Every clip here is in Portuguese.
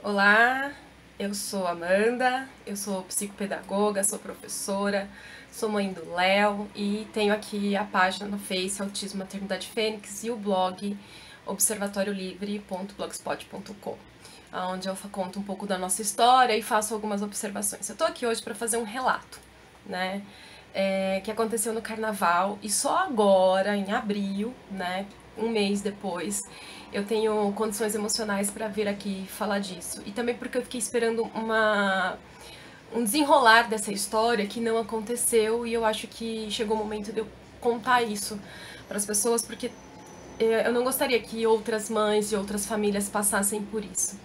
Olá, eu sou Amanda, eu sou psicopedagoga, sou professora, sou mãe do Léo e tenho aqui a página no Face Autismo Maternidade Fênix e o blog observatoriolivre.blogspot.com, onde eu conto um pouco da nossa história e faço algumas observações. Eu tô aqui hoje para fazer um relato, né, que aconteceu no Carnaval e só agora, em abril, né, um mês depois, eu tenho condições emocionais para vir aqui falar disso. E também porque eu fiquei esperando um desenrolar dessa história que não aconteceu e eu acho que chegou o momento de eu contar isso para as pessoas, porque eu não gostaria que outras mães e outras famílias passassem por isso.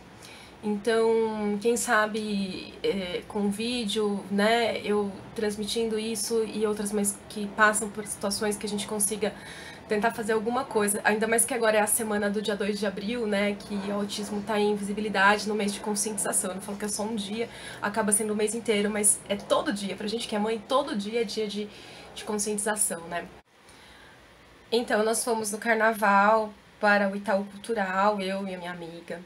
Então, quem sabe com vídeo, né, eu transmitindo isso e outras mães que passam por situações que a gente consiga tentar fazer alguma coisa. Ainda mais que agora é a semana do dia 2 de abril, né, que o autismo está em visibilidade no mês de conscientização. Eu não falo que é só um dia, acaba sendo o mês inteiro, mas é todo dia. Pra gente que é mãe, todo dia é dia de conscientização, né. Então, nós fomos no carnaval para o Itaú Cultural, eu e a minha amiga.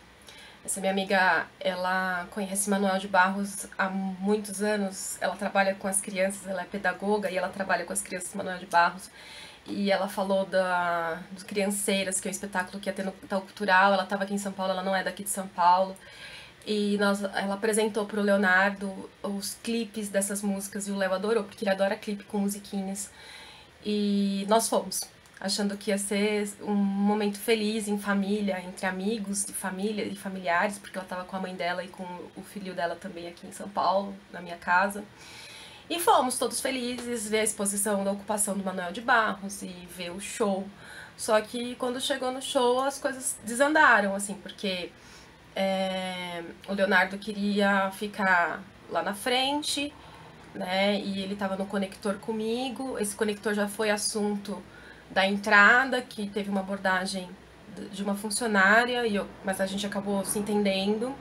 Essa minha amiga, ela conhece Manuel de Barros há muitos anos, ela trabalha com as crianças, ela é pedagoga e ela trabalha com as crianças Manuel de Barros. E ela falou dos Crianceiras, que é um espetáculo que ia ter no Itaú Cultural, ela estava aqui em São Paulo, ela não é daqui de São Paulo. E ela apresentou para o Leonardo os clipes dessas músicas e o Léo adorou, porque ele adora clipe com musiquinhas. E nós fomos, achando que ia ser um momento feliz em família, entre amigos de família e familiares, porque ela estava com a mãe dela e com o filho dela também aqui em São Paulo, na minha casa. E fomos todos felizes ver a exposição da ocupação do Manuel de Barros e ver o show. Só que quando chegou no show as coisas desandaram, assim, porque o Leonardo queria ficar lá na frente, né? E ele estava no conector comigo. Esse conector já foi assunto da entrada, que teve uma abordagem de uma funcionária, mas a gente acabou se entendendo.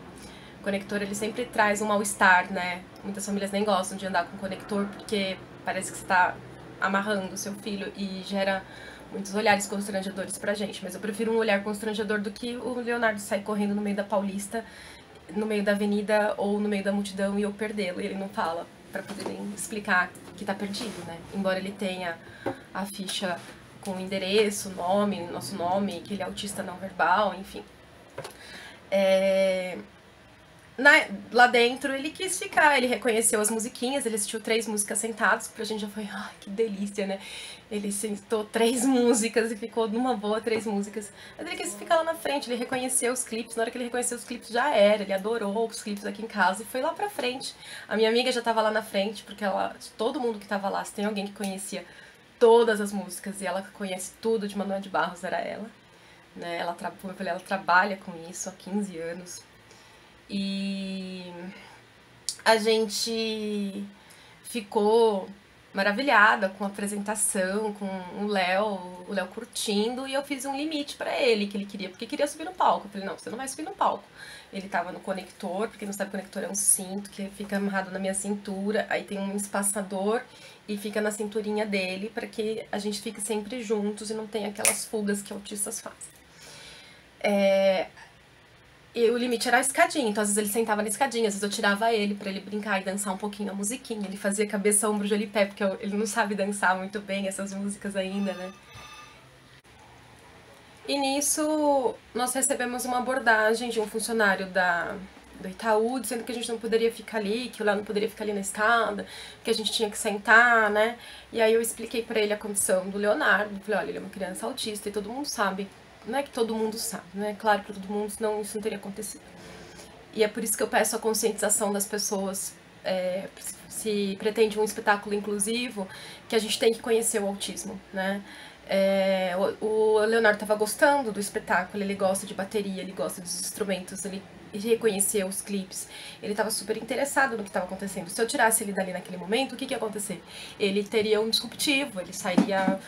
O conector, ele sempre traz um mal-estar, né? Muitas famílias nem gostam de andar com conector porque parece que você está amarrando o seu filho e gera muitos olhares constrangedores pra gente. Mas eu prefiro um olhar constrangedor do que o Leonardo sair correndo no meio da Paulista, no meio da avenida ou no meio da multidão e eu perdê-lo. E ele não fala pra poderem explicar que tá perdido, né? Embora ele tenha a ficha com o endereço, nome, nosso nome, que ele é autista não verbal, enfim. Lá dentro ele quis ficar, ele reconheceu as musiquinhas, ele assistiu 3 músicas sentados, que pra gente já foi, ai, que delícia, né? Ele sentou 3 músicas e ficou numa boa 3 músicas. Mas ele quis ficar lá na frente, ele reconheceu os clipes, na hora que ele reconheceu os clipes já era, ele adorou os clipes aqui em casa e foi lá pra frente. A minha amiga já tava lá na frente, porque todo mundo que tava lá, se tem alguém que conhecia todas as músicas e ela conhece tudo de Manuel de Barros, era ela. Né? Como eu falei, ela trabalha com isso há 15 anos. E a gente ficou maravilhada com a apresentação, com o Léo curtindo, e eu fiz um limite pra ele que ele queria, porque queria subir no palco. Eu falei, não, você não vai subir no palco. Ele tava no conector, porque não sabe, o conector é um cinto que fica amarrado na minha cintura, aí tem um espaçador e fica na cinturinha dele, para que a gente fique sempre juntos e não tenha aquelas fugas que autistas fazem. E o limite era a escadinha, então às vezes ele sentava na escadinha, às vezes eu tirava ele pra ele brincar e dançar um pouquinho a musiquinha. Ele fazia cabeça, ombro, joelho e pé, porque ele não sabe dançar muito bem essas músicas ainda, né? E nisso nós recebemos uma abordagem de um funcionário do Itaú, dizendo que a gente não poderia ficar ali, que o Léo não poderia ficar ali na escada, que a gente tinha que sentar, né? E aí eu expliquei pra ele a condição do Leonardo, falei, olha, ele é uma criança autista e todo mundo sabe. Não é que todo mundo sabe, né? Claro, pra todo mundo, senão isso não teria acontecido. E é por isso que eu peço a conscientização das pessoas. Se pretende um espetáculo inclusivo, que a gente tem que conhecer o autismo, né? O Leonardo estava gostando do espetáculo, ele gosta de bateria, ele gosta dos instrumentos, ele reconheceu os clipes, ele estava super interessado no que estava acontecendo. Se eu tirasse ele dali naquele momento, o que ia acontecer? Ele teria um disruptivo, ele sairia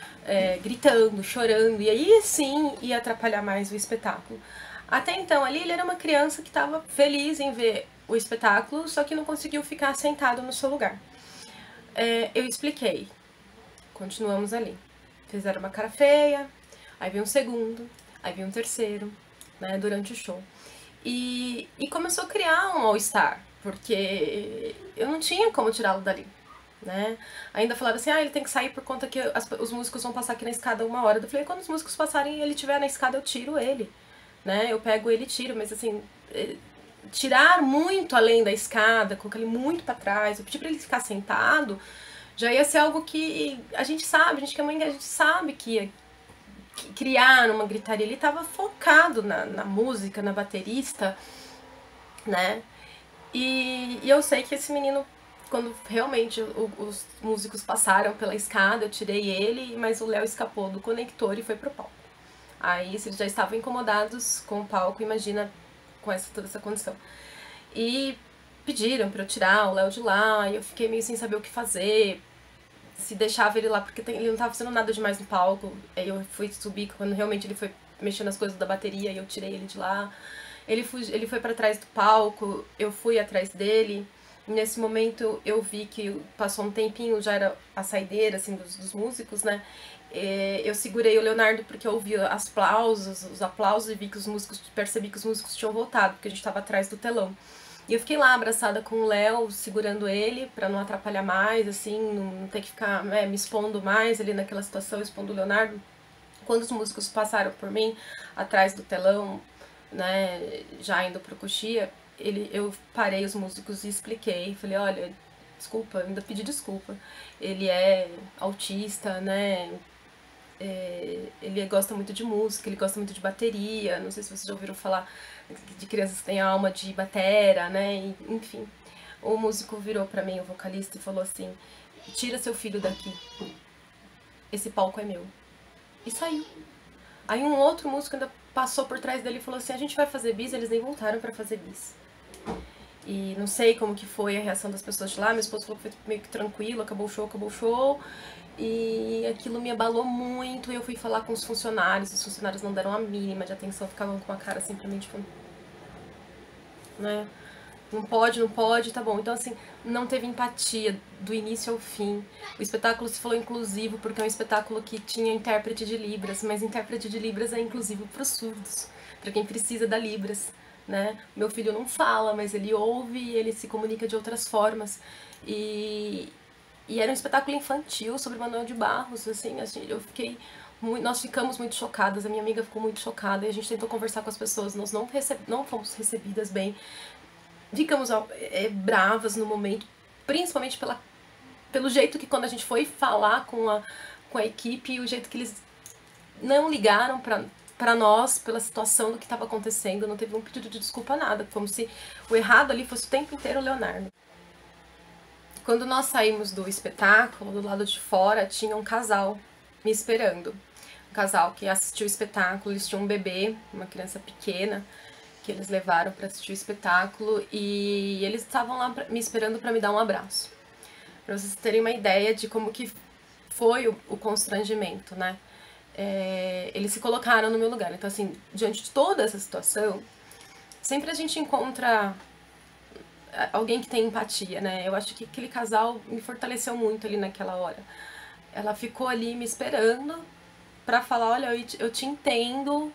gritando, chorando, e aí sim ia atrapalhar mais o espetáculo. Até então ali ele era uma criança que estava feliz em ver o espetáculo, só que não conseguiu ficar sentado no seu lugar. Eu expliquei, continuamos ali. Fizeram uma cara feia, aí veio um segundo, aí veio um terceiro, né, durante o show. E começou a criar um all-star, porque eu não tinha como tirá-lo dali, né? Ainda falaram assim, ele tem que sair por conta que os músicos vão passar aqui na escada 1 hora. Eu falei, quando os músicos passarem e ele estiver na escada, eu tiro ele, né? Eu pego ele e tiro, mas assim, tirar muito além da escada, colocar ele muito para trás, eu pedi pra ele ficar sentado, já ia ser algo que a gente sabe, a gente que é mãe, a gente sabe que ia criar uma gritaria. Ele tava focado na música, na baterista, né? E eu sei que esse menino, quando realmente os músicos passaram pela escada, eu tirei ele, mas o Léo escapou do conector e foi pro palco. Aí eles já estavam incomodados com o palco, imagina com toda essa condição. E pediram pra eu tirar o Léo de lá, e eu fiquei meio sem saber o que fazer, se deixava ele lá, porque ele não tava fazendo nada demais no palco. Aí eu fui subir, quando realmente ele foi mexendo nas coisas da bateria, e eu tirei ele de lá. Ele foi para trás do palco, eu fui atrás dele. E nesse momento eu vi que passou um tempinho, já era a saideira, assim, dos músicos, né? Eu segurei o Leonardo porque eu ouvi os aplausos e vi que percebi que os músicos tinham voltado, porque a gente tava atrás do telão. E eu fiquei lá abraçada com o Léo, segurando ele pra não atrapalhar mais, assim, não ter que ficar me expondo mais ali naquela situação, expondo o Leonardo. Quando os músicos passaram por mim, atrás do telão, né, já indo pro coxia, eu parei os músicos e expliquei, falei, olha, desculpa, ainda pedi desculpa. Ele é autista, né, ele gosta muito de música, ele gosta muito de bateria, não sei se vocês já ouviram falar de crianças que têm alma de batera, né, e, enfim. O músico virou pra mim, o vocalista, e falou assim, tira seu filho daqui, esse palco é meu. E saiu. Aí um outro músico ainda passou por trás dele e falou assim, a gente vai fazer bis, eles nem voltaram pra fazer bis. E não sei como que foi a reação das pessoas de lá, meu esposo falou que foi meio que tranquilo, acabou o show, e aquilo me abalou muito, e eu fui falar com os funcionários não deram a mínima de atenção, ficavam com a cara assim pra mim, tipo, né, não pode, tá bom. Então assim, não teve empatia do início ao fim. O espetáculo se falou inclusivo porque é um espetáculo que tinha intérprete de Libras, mas intérprete de Libras é inclusivo pros surdos, pra quem precisa da Libras, né? Meu filho não fala, mas ele ouve e ele se comunica de outras formas. E era um espetáculo infantil sobre Manuel de Barros, assim, eu fiquei nós ficamos muito chocadas, a minha amiga ficou muito chocada e a gente tentou conversar com as pessoas, nós não fomos recebidas bem, ficamos bravas no momento, principalmente pelo jeito que quando a gente foi falar com a equipe, o jeito que eles não ligaram pra nós, pela situação do que estava acontecendo, não teve um pedido de desculpa, nada, como se o errado ali fosse o tempo inteiro o Leonardo. Quando nós saímos do espetáculo, do lado de fora tinha um casal me esperando. Um casal que assistiu o espetáculo, eles tinham um bebê, uma criança pequena, que eles levaram para assistir o espetáculo, e eles estavam lá me esperando para me dar um abraço. Para vocês terem uma ideia de como que foi o constrangimento, né? Eles se colocaram no meu lugar. Então, assim, diante de toda essa situação, sempre a gente encontra alguém que tem empatia, né? Eu acho que aquele casal me fortaleceu muito ali naquela hora. Ela ficou ali me esperando pra falar, olha, eu te entendo,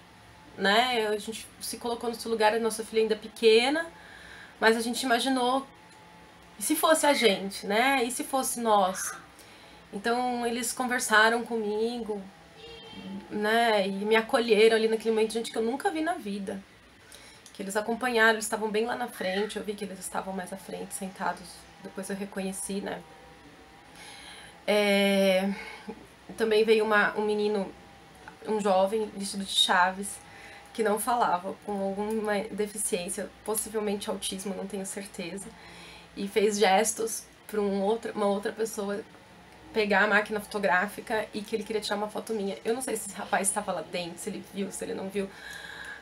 né? A gente se colocou no seu lugar, a nossa filha ainda pequena, mas a gente imaginou, e se fosse a gente, né? E se fosse nós? Então eles conversaram comigo, né? E me acolheram ali naquele momento, gente que eu nunca vi na vida. Que eles acompanharam, eles estavam bem lá na frente, eu vi que eles estavam mais à frente, sentados, depois eu reconheci, né? Também veio um menino, um jovem vestido de Chaves, que não falava, com alguma deficiência, possivelmente autismo, não tenho certeza, e fez gestos para uma outra pessoa pegar a máquina fotográfica e que ele queria tirar uma foto minha. Eu não sei se esse rapaz estava lá dentro, se ele viu, se ele não viu,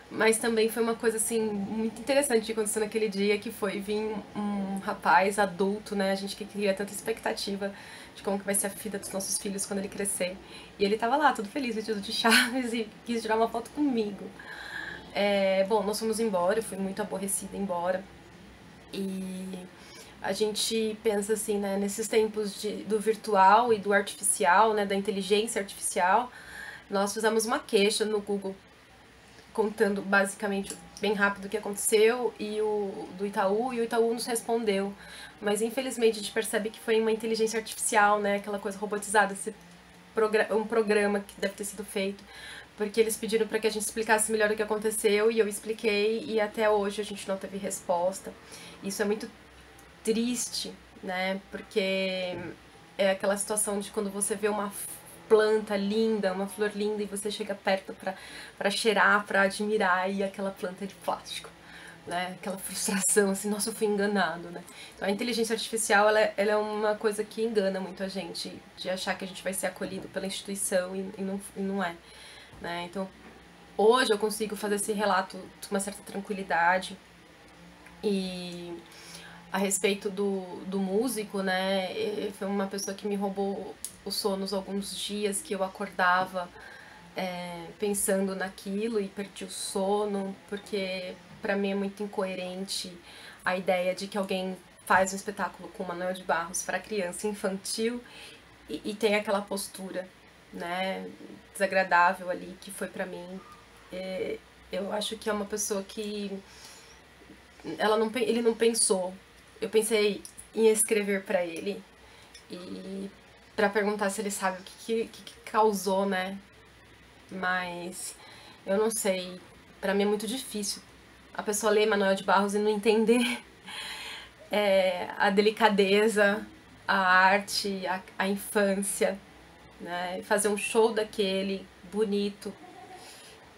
mas também foi uma coisa, assim, muito interessante que aconteceu naquele dia, que foi vir um rapaz adulto, né, a gente que cria tanta expectativa de como que vai ser a vida dos nossos filhos quando ele crescer. E ele tava lá, todo feliz, vestido de Chaves, e quis tirar uma foto comigo. Bom, nós fomos embora, eu fui muito aborrecida embora. E a gente pensa assim, né, nesses tempos do virtual e do artificial, né, da inteligência artificial, nós fizemos uma queixa no Google contando basicamente bem rápido o que aconteceu e o do Itaú, e o Itaú nos respondeu. Mas infelizmente a gente percebe que foi uma inteligência artificial, né? Aquela coisa robotizada, um programa que deve ter sido feito, porque eles pediram para que a gente explicasse melhor o que aconteceu e eu expliquei e até hoje a gente não teve resposta. Isso é muito triste, né? Porque é aquela situação de quando você vê uma planta linda, uma flor linda, e você chega perto para cheirar, para admirar, e aquela planta é de plástico, né? Aquela frustração, assim, nossa, eu fui enganado, né? Então a inteligência artificial, ela é uma coisa que engana muito a gente, de achar que a gente vai ser acolhido pela instituição e não é, né? Então hoje eu consigo fazer esse relato com uma certa tranquilidade. E a respeito do músico, né? Foi uma pessoa que me roubou os sonos alguns dias, que eu acordava pensando naquilo e perdi o sono, porque para mim é muito incoerente a ideia de que alguém faz um espetáculo com Manoel de Barros para criança infantil e tem aquela postura, né, desagradável ali que foi para mim. Eu acho que é uma pessoa que ele não pensou. Eu pensei em escrever para ele e para perguntar se ele sabe o que causou, né? Mas eu não sei. Para mim é muito difícil a pessoa ler Manoel de Barros e não entender a delicadeza, a arte, a infância, né? Fazer um show daquele bonito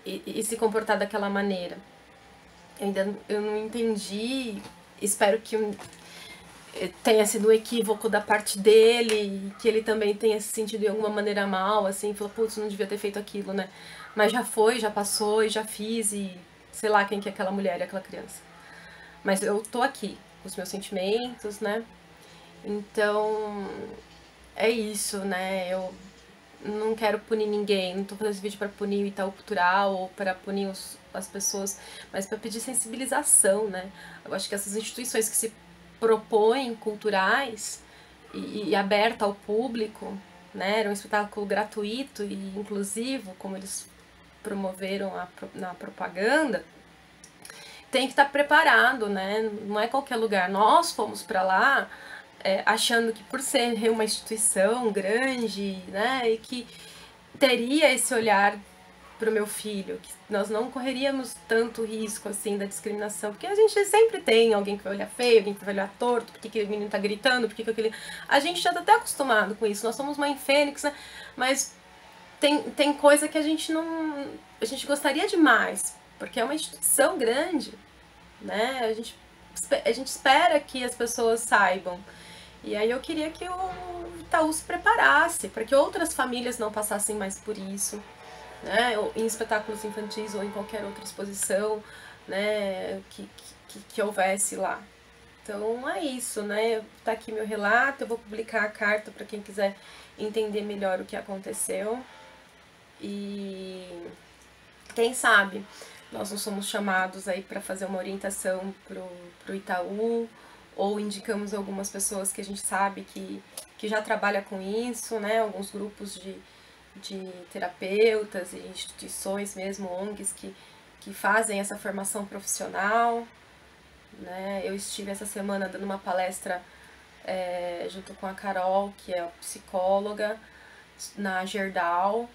e se comportar daquela maneira. Eu não entendi. Espero que tenha sido um equívoco da parte dele, que ele também tenha se sentido de alguma maneira mal, assim, falou, putz, não devia ter feito aquilo, né? Mas já foi, já passou e já fiz e sei lá quem que é aquela mulher e aquela criança. Mas eu tô aqui, com os meus sentimentos, né? Então, é isso, né? Eu não quero punir ninguém, não tô fazendo esse vídeo pra punir o Itaú Cultural ou pra punir as pessoas, mas pra pedir sensibilização, né? Eu acho que essas instituições que se propõem culturais e aberta ao público, né? Era um espetáculo gratuito e inclusivo, como eles promoveram na propaganda, tem que estar preparado, né? Não é qualquer lugar. Nós fomos para lá achando que por ser uma instituição grande, né, e que teria esse olhar pro meu filho, que nós não correríamos tanto risco assim da discriminação, porque a gente sempre tem alguém que vai olhar feio, alguém que vai olhar torto, porque que o menino tá gritando, porque que aquele... A gente já tá até acostumado com isso, nós somos mãe fênix, né? Mas tem coisa que a gente não... A gente gostaria demais, porque é uma instituição grande, né? A gente espera que as pessoas saibam. E aí eu queria que o Itaú se preparasse para que outras famílias não passassem mais por isso, né? Em espetáculos infantis ou em qualquer outra exposição, né? Que houvesse lá. Então é isso, né? Tá aqui meu relato, eu vou publicar a carta para quem quiser entender melhor o que aconteceu. E quem sabe nós não somos chamados aí para fazer uma orientação pro Itaú, ou indicamos algumas pessoas que a gente sabe que já trabalha com isso, né? Alguns grupos de terapeutas e instituições mesmo, ONGs, que fazem essa formação profissional, né? Eu estive essa semana dando uma palestra junto com a Carol, que é psicóloga, na Gerdau,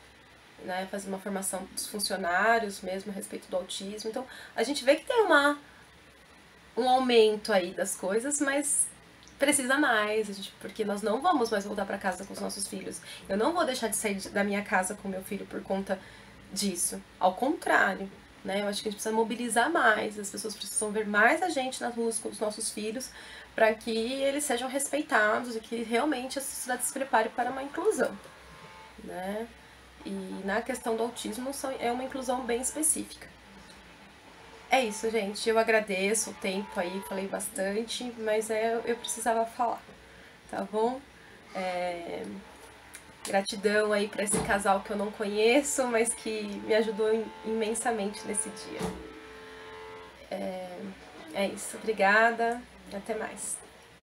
né, fazer uma formação dos funcionários mesmo a respeito do autismo. Então, a gente vê que tem um aumento aí das coisas, mas precisa mais, porque nós não vamos mais voltar para casa com os nossos filhos. Eu não vou deixar de sair da minha casa com meu filho por conta disso. Ao contrário, né? Eu acho que a gente precisa mobilizar mais, as pessoas precisam ver mais a gente nas ruas com os nossos filhos para que eles sejam respeitados e que realmente a sociedade se prepare para uma inclusão, né? E na questão do autismo é uma inclusão bem específica. É isso, gente. Eu agradeço o tempo aí, falei bastante, mas eu precisava falar, tá bom? Gratidão aí para esse casal que eu não conheço, mas que me ajudou imensamente nesse dia. É isso, obrigada, até mais.